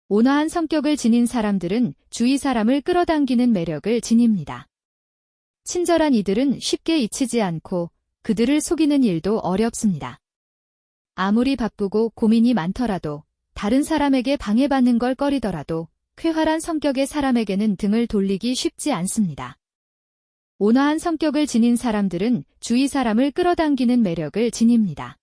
온화한 성격을 지닌 사람들은 주위 사람을 끌어당기는 매력을 지닙니다. 친절한 이들은 쉽게 잊히지 않고 그들을 속이는 일도 어렵습니다. 아무리 바쁘고 고민이 많더라도 다른 사람에게 방해받는 걸 꺼리더라도 쾌활한 성격의 사람에게는 등을 돌리기 쉽지 않습니다. 온화한 성격을 지닌 사람들은 주위 사람을 끌어당기는 매력을 지닙니다.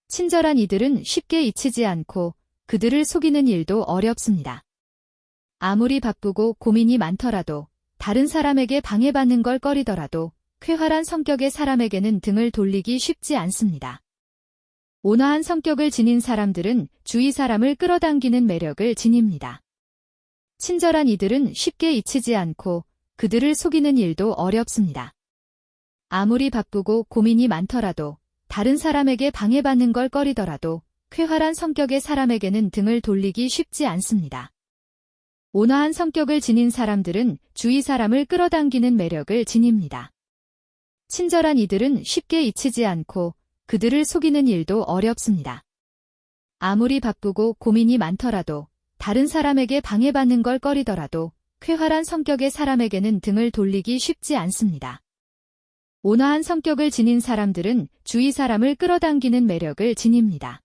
친절한 이들은 쉽게 잊히지 않고 그들을 속이는 일도 어렵습니다. 아무리 바쁘고 고민이 많더라도 다른 사람에게 방해받는 걸 꺼리더라도 쾌활한 성격의 사람에게는 등을 돌리기 쉽지 않습니다. 온화한 성격을 지닌 사람들은 주위 사람을 끌어당기는 매력을 지닙니다. 친절한 이들은 쉽게 잊히지 않고 그들을 속이는 일도 어렵습니다. 아무리 바쁘고 고민이 많더라도 다른 사람에게 방해받는 걸 꺼리더라도 쾌활한 성격의 사람에게는 등을 돌리기 쉽지 않습니다. 온화한 성격을 지닌 사람들은 주위 사람을 끌어당기는 매력을 지닙니다. 친절한 이들은 쉽게 잊히지 않고 그들을 속이는 일도 어렵습니다. 아무리 바쁘고 고민이 많더라도 다른 사람에게 방해받는 걸 꺼리더라도 쾌활한 성격의 사람에게는 등을 돌리기 쉽지 않습니다. 온화한 성격을 지닌 사람들은 주위 사람을 끌어당기는 매력을 지닙니다.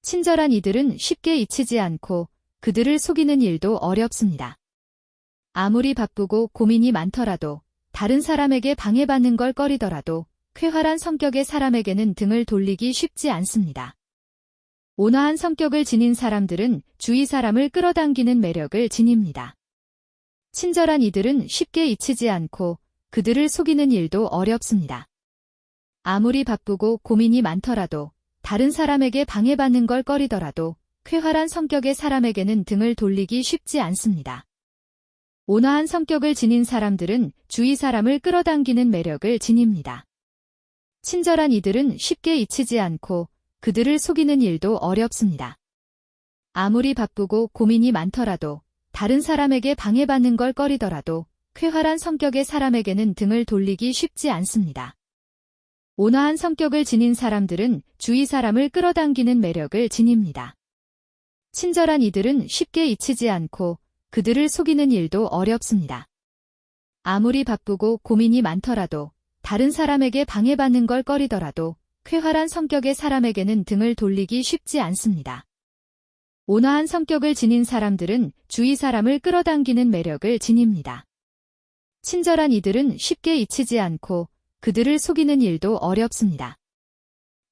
친절한 이들은 쉽게 잊히지 않고 그들을 속이는 일도 어렵습니다. 아무리 바쁘고 고민이 많더라도 다른 사람에게 방해받는 걸 꺼리더라도 쾌활한 성격의 사람에게는 등을 돌리기 쉽지 않습니다. 온화한 성격을 지닌 사람들은 주위 사람을 끌어당기는 매력을 지닙니다. 친절한 이들은 쉽게 잊히지 않고 그들을 속이는 일도 어렵습니다. 아무리 바쁘고 고민이 많더라도 다른 사람에게 방해받는 걸 꺼리더라도 쾌활한 성격의 사람에게는 등을 돌리기 쉽지 않습니다. 온화한 성격을 지닌 사람들은 주위 사람을 끌어당기는 매력을 지닙니다. 친절한 이들은 쉽게 잊히지 않고 그들을 속이는 일도 어렵습니다. 아무리 바쁘고 고민이 많더라도 다른 사람에게 방해받는 걸 꺼리더라도 쾌활한 성격의 사람에게는 등을 돌리기 쉽지 않습니다. 온화한 성격을 지닌 사람들은 주위 사람을 끌어당기는 매력을 지닙니다. 친절한 이들은 쉽게 잊히지 않고 그들을 속이는 일도 어렵습니다. 아무리 바쁘고 고민이 많더라도 다른 사람에게 방해받는 걸 꺼리더라도 쾌활한 성격의 사람에게는 등을 돌리기 쉽지 않습니다. 온화한 성격을 지닌 사람들은 주위 사람을 끌어당기는 매력을 지닙니다. 친절한 이들은 쉽게 잊히지 않고 그들을 속이는 일도 어렵습니다.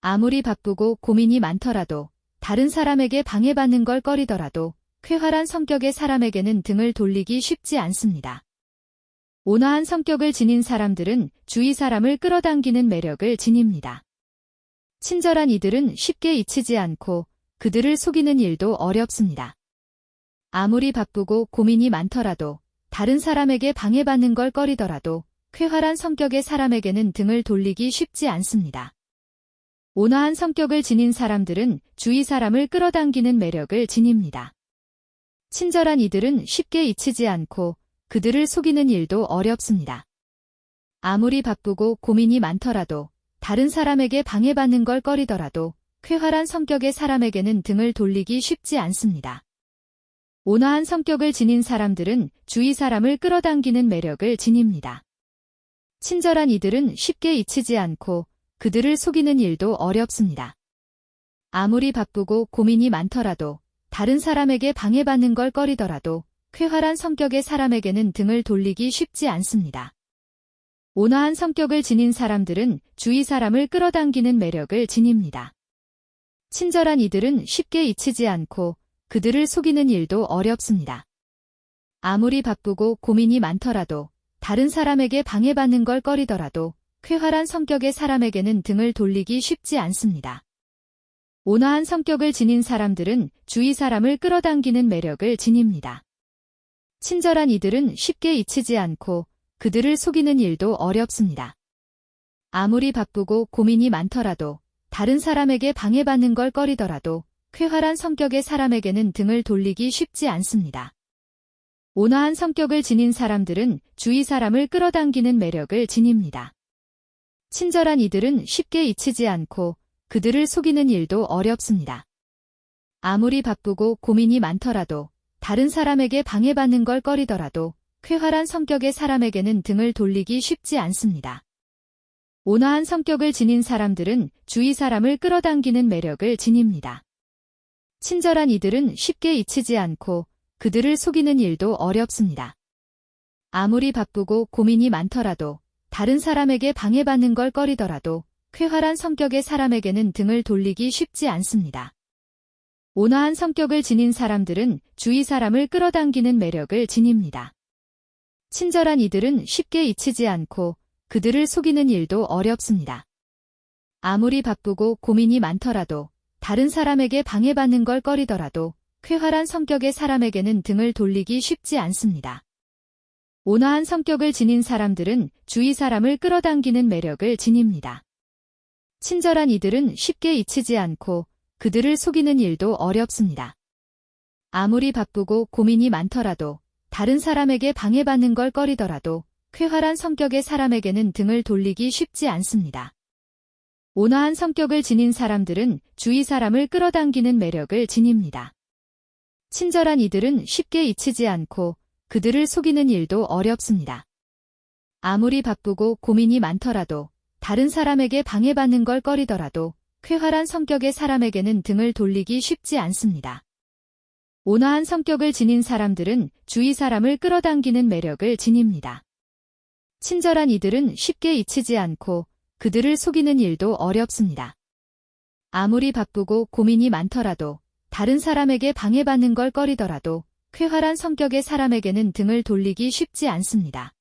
아무리 바쁘고 고민이 많더라도 다른 사람에게 방해받는 걸 꺼리더라도 쾌활한 성격의 사람에게는 등을 돌리기 쉽지 않습니다. 온화한 성격을 지닌 사람들은 주위 사람을 끌어당기는 매력을 지닙니다. 친절한 이들은 쉽게 잊히지 않고 그들을 속이는 일도 어렵습니다. 아무리 바쁘고 고민이 많더라도 다른 사람에게 방해받는 걸 꺼리더라도 쾌활한 성격의 사람에게는 등을 돌리기 쉽지 않습니다. 온화한 성격을 지닌 사람들은 주위 사람을 끌어당기는 매력을 지닙니다. 친절한 이들은 쉽게 잊히지 않고 그들을 속이는 일도 어렵습니다. 아무리 바쁘고 고민이 많더라도 다른 사람에게 방해받는 걸 꺼리더라도 쾌활한 성격의 사람에게는 등을 돌리기 쉽지 않습니다. 온화한 성격을 지닌 사람들은 주위 사람을 끌어당기는 매력을 지닙니다. 친절한 이들은 쉽게 잊히지 않고 그들을 속이는 일도 어렵습니다. 아무리 바쁘고 고민이 많더라도 다른 사람에게 방해받는 걸 꺼리더라도 쾌활한 성격의 사람에게는 등을 돌리기 쉽지 않습니다. 온화한 성격을 지닌 사람들은 주위 사람을 끌어당기는 매력을 지닙니다. 친절한 이들은 쉽게 잊히지 않고 그들을 속이는 일도 어렵습니다. 아무리 바쁘고 고민이 많더라도 다른 사람에게 방해받는 걸 꺼리더라도 쾌활한 성격의 사람에게는 등을 돌리기 쉽지 않습니다. 온화한 성격을 지닌 사람들은 주위 사람을 끌어당기는 매력을 지닙니다. 친절한 이들은 쉽게 잊히지 않고 그들을 속이는 일도 어렵습니다. 아무리 바쁘고 고민이 많더라도 다른 사람에게 방해받는 걸 꺼리더라도 쾌활한 성격의 사람에게는 등을 돌리기 쉽지 않습니다. 온화한 성격을 지닌 사람들은 주위 사람을 끌어당기는 매력을 지닙니다. 친절한 이들은 쉽게 잊히지 않고 그들을 속이는 일도 어렵습니다. 아무리 바쁘고 고민이 많더라도, 다른 사람에게 방해받는 걸 꺼리더라도, 쾌활한 성격의 사람에게는 등을 돌리기 쉽지 않습니다. 온화한 성격을 지닌 사람들은 주위 사람을 끌어당기는 매력을 지닙니다. 친절한 이들은 쉽게 잊히지 않고 그들을 속이는 일도 어렵습니다. 아무리 바쁘고 고민이 많더라도, 다른 사람에게 방해받는 걸 꺼리더라도, 쾌활한 성격의 사람에게는 등을 돌리기 쉽지 않습니다. 온화한 성격을 지닌 사람들은 주위 사람을 끌어당기는 매력을 지닙니다. 친절한 이들은 쉽게 잊히지 않고 그들을 속이는 일도 어렵습니다. 아무리 바쁘고 고민이 많더라도, 다른 사람에게 방해받는 걸 꺼리더라도, 쾌활한 성격의 사람에게는 등을 돌리기 쉽지 않습니다. 온화한 성격을 지닌 사람들은 주위 사람을 끌어당기는 매력을 지닙니다. 친절한 이들은 쉽게 잊히지 않고 그들을 속이는 일도 어렵습니다. 아무리 바쁘고 고민이 많더라도, 다른 사람에게 방해받는 걸 꺼리더라도, 쾌활한 성격의 사람에게는 등을 돌리기 쉽지 않습니다. 온화한 성격을 지닌 사람들은 주위 사람을 끌어당기는 매력을 지닙니다. 친절한 이들은 쉽게 잊히지 않고 그들을 속이는 일도 어렵습니다. 아무리 바쁘고 고민이 많더라도, 다른 사람에게 방해받는 걸 꺼리더라도, 쾌활한 성격의 사람에게는 등을 돌리기 쉽지 않습니다. 온화한 성격을 지닌 사람들은 주위 사람을 끌어당기는 매력을 지닙니다. 친절한 이들은 쉽게 잊히지 않고 그들을 속이는 일도 어렵습니다. 아무리 바쁘고 고민이 많더라도, 다른 사람에게 방해받는 걸 꺼리더라도, 쾌활한 성격의 사람에게는 등을 돌리기 쉽지 않습니다.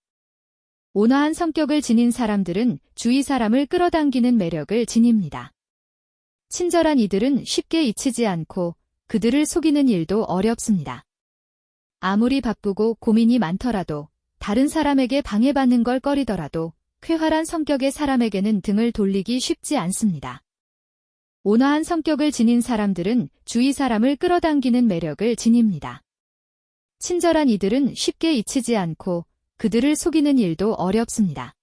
온화한 성격을 지닌 사람들은 주위 사람을 끌어당기는 매력을 지닙니다. 친절한 이들은 쉽게 잊히지 않고 그들을 속이는 일도 어렵습니다. 아무리 바쁘고 고민이 많더라도, 다른 사람에게 방해받는 걸 꺼리더라도, 쾌활한 성격의 사람에게는 등을 돌리기 쉽지 않습니다. 온화한 성격을 지닌 사람들은 주위 사람을 끌어당기는 매력을 지닙니다. 친절한 이들은 쉽게 잊히지 않고 그들을 속이는 일도 어렵습니다.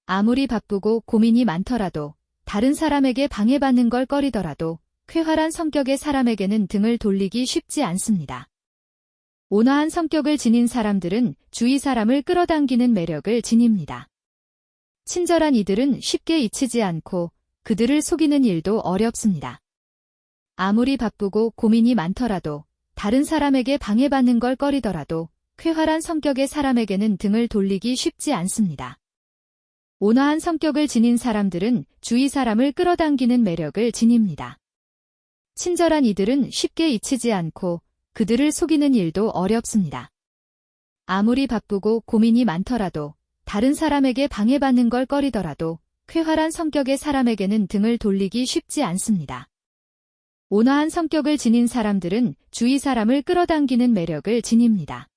아무리 바쁘고 고민이 많더라도, 다른 사람에게 방해받는 걸 꺼리더라도, 쾌활한 성격의 사람에게는 등을 돌리기 쉽지 않습니다. 온화한 성격을 지닌 사람들은 주위 사람을 끌어당기는 매력을 지닙니다. 친절한 이들은 쉽게 잊히지 않고 그들을 속이는 일도 어렵습니다. 아무리 바쁘고 고민이 많더라도, 다른 사람에게 방해받는 걸 꺼리더라도, 쾌활한 성격의 사람에게는 등을 돌리기 쉽지 않습니다. 온화한 성격을 지닌 사람들은 주위 사람을 끌어당기는 매력을 지닙니다. 친절한 이들은 쉽게 잊히지 않고 그들을 속이는 일도 어렵습니다. 아무리 바쁘고 고민이 많더라도, 다른 사람에게 방해받는 걸 꺼리더라도, 쾌활한 성격의 사람에게는 등을 돌리기 쉽지 않습니다. 온화한 성격을 지닌 사람들은 주위 사람을 끌어당기는 매력을 지닙니다.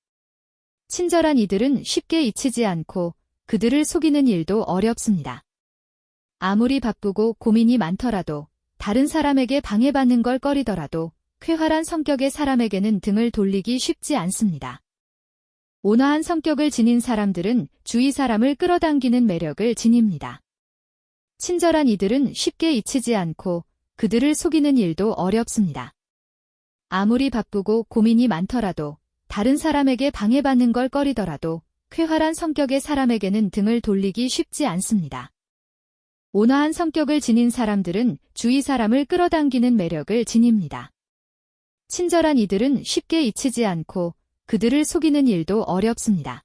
친절한 이들은 쉽게 잊히지 않고 그들을 속이는 일도 어렵습니다. 아무리 바쁘고 고민이 많더라도, 다른 사람에게 방해받는 걸 꺼리더라도, 쾌활한 성격의 사람에게는 등을 돌리기 쉽지 않습니다. 온화한 성격을 지닌 사람들은 주위 사람을 끌어당기는 매력을 지닙니다. 친절한 이들은 쉽게 잊히지 않고 그들을 속이는 일도 어렵습니다. 아무리 바쁘고 고민이 많더라도, 다른 사람에게 방해받는 걸 꺼리더라도, 쾌활한 성격의 사람에게는 등을 돌리기 쉽지 않습니다. 온화한 성격을 지닌 사람들은 주위 사람을 끌어당기는 매력을 지닙니다. 친절한 이들은 쉽게 잊히지 않고 그들을 속이는 일도 어렵습니다.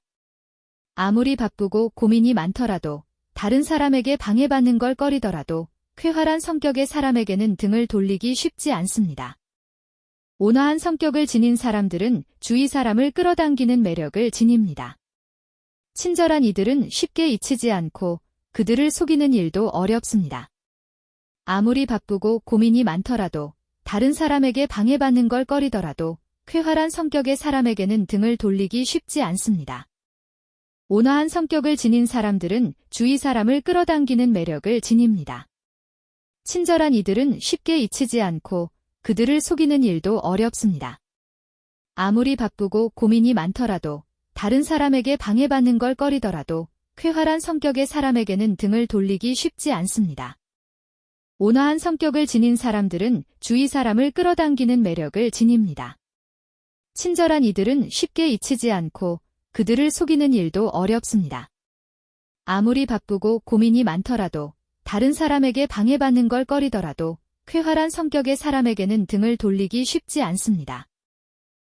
아무리 바쁘고 고민이 많더라도, 다른 사람에게 방해받는 걸 꺼리더라도, 쾌활한 성격의 사람에게는 등을 돌리기 쉽지 않습니다. 온화한 성격을 지닌 사람들은 주위 사람을 끌어당기는 매력을 지닙니다. 친절한 이들은 쉽게 잊히지 않고 그들을 속이는 일도 어렵습니다. 아무리 바쁘고 고민이 많더라도, 다른 사람에게 방해받는 걸 꺼리더라도, 쾌활한 성격의 사람에게는 등을 돌리기 쉽지 않습니다. 온화한 성격을 지닌 사람들은 주위 사람을 끌어당기는 매력을 지닙니다. 친절한 이들은 쉽게 잊히지 않고 그들을 속이는 일도 어렵습니다. 아무리 바쁘고 고민이 많더라도, 다른 사람에게 방해받는 걸 꺼리더라도, 쾌활한 성격의 사람에게는 등을 돌리기 쉽지 않습니다. 온화한 성격을 지닌 사람들은 주위 사람을 끌어당기는 매력을 지닙니다. 친절한 이들은 쉽게 잊히지 않고 그들을 속이는 일도 어렵습니다. 아무리 바쁘고 고민이 많더라도 다른 사람에게 방해받는 걸 꺼리더라도 쾌활한 성격의 사람에게는 등을 돌리기 쉽지 않습니다.